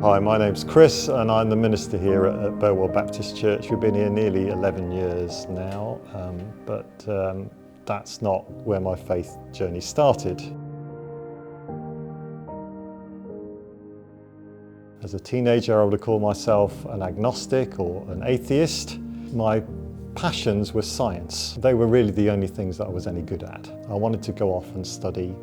Hi, my name's Chris and I'm the minister here at Burwell Baptist Church. We've been here nearly 11 years now, but that's not where my faith journey started. As a teenager, I would have called myself an agnostic or an atheist. My passions were science. They were really the only things that I was any good at. I wanted to go off and study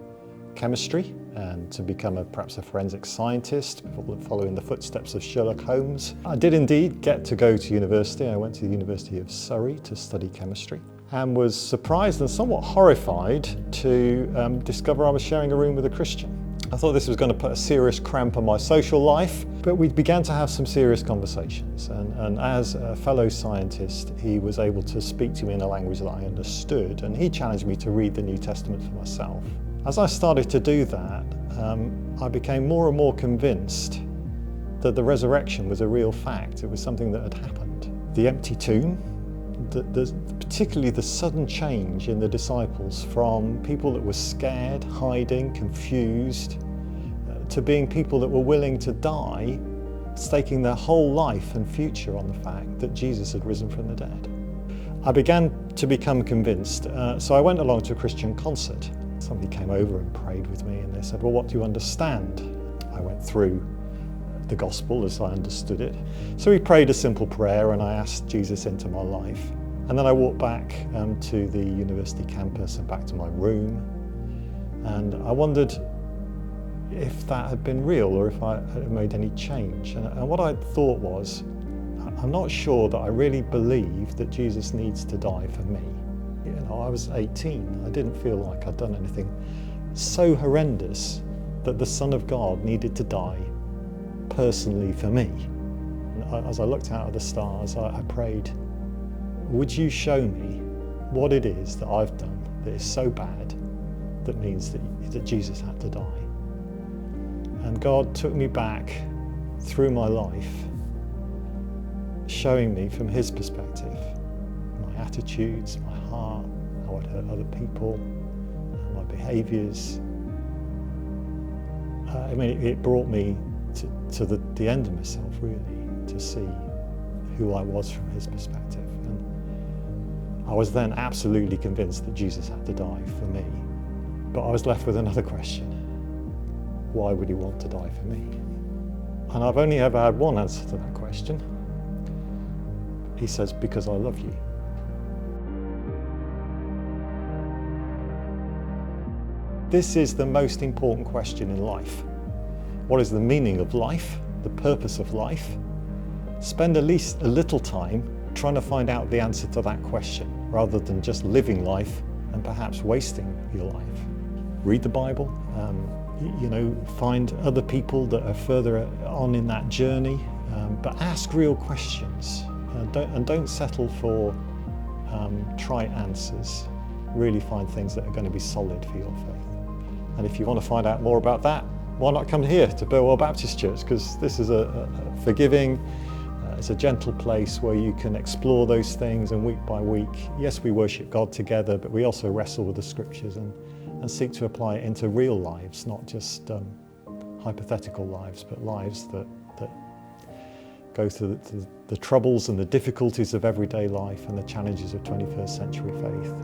chemistry and to become perhaps a forensic scientist, following the footsteps of Sherlock Holmes. I did indeed get to go to university. I went to the University of Surrey to study chemistry and was surprised and somewhat horrified to discover I was sharing a room with a Christian. I thought this was going to put a serious cramp on my social life, but we began to have some serious conversations. And as a fellow scientist, he was able to speak to me in a language that I understood, and he challenged me to read the New Testament for myself. As I started to do that, I became more and more convinced that the resurrection was a real fact. It was something that had happened. The empty tomb, particularly the sudden change in the disciples from people that were scared, hiding, confused, to being people that were willing to die, staking their whole life and future on the fact that Jesus had risen from the dead. I began to become convinced, so I went along to a Christian concert. Somebody came over and prayed with me and they said, "Well, what do you understand?" I went through the gospel as I understood it. So we prayed a simple prayer and I asked Jesus into my life. And then I walked back to the university campus and back to my room. And I wondered if that had been real or if I had made any change. And what I thought was, I'm not sure that I really believe that Jesus needs to die for me. You know, I was 18. I didn't feel like I'd done anything so horrendous that the Son of God needed to die personally for me. And as I looked out at the stars, I prayed, would you show me what it is that I've done that is so bad that means that Jesus had to die? And God took me back through my life, showing me from His perspective my attitudes, my heart, how I'd hurt other people, my behaviours. It brought me to the end of myself, really, to see who I was from His perspective. And I was then absolutely convinced that Jesus had to die for me. But I was left with another question. Why would He want to die for me? And I've only ever had one answer to that question. He says, because I love you. This is the most important question in life. What is the meaning of life? The purpose of life? Spend at least a little time trying to find out the answer to that question, rather than just living life and perhaps wasting your life. Read the Bible, find other people that are further on in that journey, but ask real questions. Don't settle for trite answers. Really find things that are going to be solid for your faith. And if you want to find out more about that, why not come here to Burwell Baptist Church? Because this is a forgiving, it's a gentle place where you can explore those things, and week by week, yes, we worship God together, but we also wrestle with the scriptures and seek to apply it into real lives, not just hypothetical lives, but lives that go through the troubles and the difficulties of everyday life and the challenges of 21st century faith.